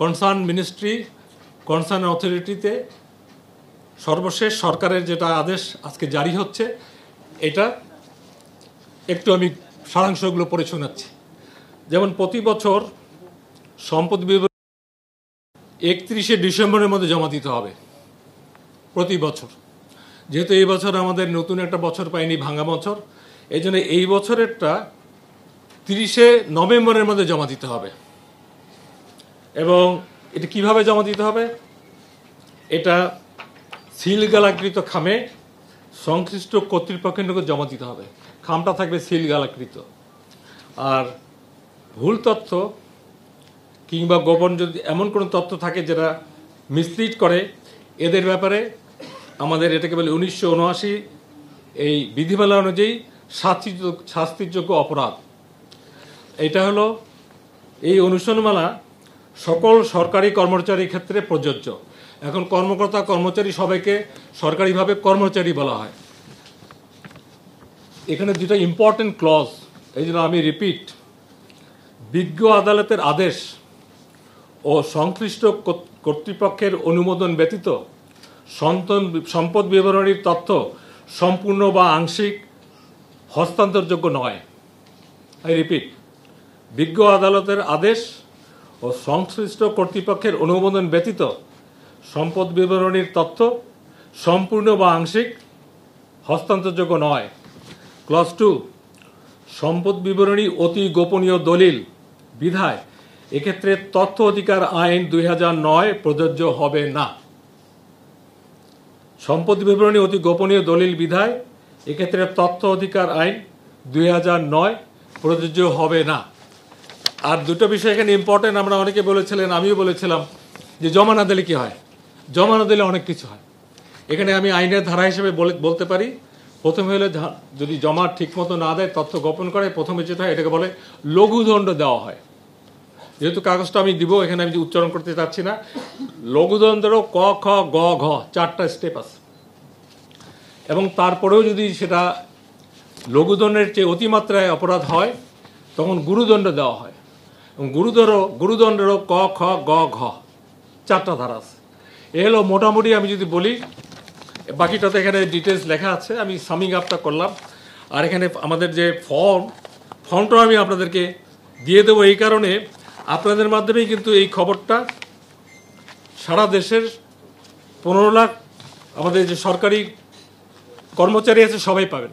Concern ministry concern অথরিটিতে সর্বশেষ সরকারের যেটা আদেশ আজকে জারি হচ্ছে, এটা একটু আমি সারাংশগুলো পড়ে শোনাচ্ছি। যেমন প্রতি বছর সম্পদ বিবরণী 31শে ডিসেম্বরের মধ্যে জমা দিতে হবে প্রতি বছর। যেহেতু এই বছর আমাদের নতুন একটা বছর পাইনি, ভাঙা বছর, এই জন্য এই বছরেরটা 30শে নভেম্বরের মধ্যে জমা দিতে হবে। এবং এটা কিভাবে জমা দিতে হবে? এটা সিলগালাকৃত খামে সংশ্লিষ্ট কর্তৃপক্ষের নিকট জমা দিতে হবে। খামটা থাকবে সিলগালাকৃত। আর ভুল তথ্য কিংবা গোপন যদি এমন কোনো তথ্য থাকে যেটা মিসলিড করে, এদের ব্যাপারে আমাদের এটাকে বলে 1979 এই বিধিমালা অনুযায়ী শাস্তিযোগ্য অপরাধ। এটা হলো এই অনুসরণমালা সকল সরকারি কর্মচারীর ক্ষেত্রে প্রযোজ্য। এখন কর্মকর্তা কর্মচারী সবাইকে সরকারিভাবে কর্মচারী বলা হয়। এখানে দুটা ইম্পর্টেন্ট ক্লজ, এই জন্য আমি রিপিট, বিজ্ঞ আদালতের আদেশ ও সংশ্লিষ্ট কর্তৃপক্ষের অনুমোদন ব্যতীত সম্পদ বিবরণীর তথ্য সম্পূর্ণ বা আংশিক হস্তান্তরযোগ্য নয়। আই রিপিট, বিজ্ঞ আদালতের আদেশ ও সংশ্লিষ্ট কর্তৃপক্ষের অনুমোদন ব্যতীত সম্পদ বিবরণীর তথ্য সম্পূর্ণ বা আংশিক হস্তান্তরযোগ্য নয়। ক্লজ 2, সম্পদ বিবরণী অতি গোপনীয় দলিল বিধায় এক্ষেত্রে তথ্য অধিকার আইন 2009 প্রযোজ্য হবে না। সম্পদ বিবরণী অতি গোপনীয় দলিল বিধায় এক্ষেত্রে তথ্য অধিকার আইন 2009 প্রযোজ্য হবে না। আর দুটো বিষয় এখানে ইম্পর্টেন্ট, আমরা অনেকে বলেছিলেন, আমিও বলেছিলাম যে জমা না দিলে কি হয়। জমা না দিলে অনেক কিছু হয়। এখানে আমি আইনের ধারা হিসেবে বলতে পারি, প্রথমে হলে যদি জমা ঠিকমতো না দেয়, তথ্য গোপন করে, প্রথমে যেটা হয় এটাকে বলে লঘুদণ্ড দেওয়া হয়। যেহেতু কাগজটা আমি দিব, এখানে আমি উচ্চারণ করতে চাচ্ছি না। লঘুদণ্ডেরও ক, খ, গ, ঘ 4টা স্টেপ আছে। এবং তারপরেও যদি সেটা লঘুদণ্ডের চেয়ে অতিমাত্রায় অপরাধ হয়, তখন গুরুদণ্ড দেওয়া হয়। এবং গুরুদণ্ডেরও ক, খ, গ, ঘ 4টা ধারা আছে। এ হলো মোটামুটি, আমি যদি বলি, বাকিটাতে এখানে ডিটেলস লেখা আছে, আমি সামিং আপটা করলাম। আর এখানে আমাদের যে ফর্মটাও আমি আপনাদেরকে দিয়ে দেবো, এই কারণে আপনাদের মাধ্যমেই কিন্তু এই খবরটা সারা দেশের 15 লাখ আমাদের যে সরকারি কর্মচারী আছে সবাই পাবেন।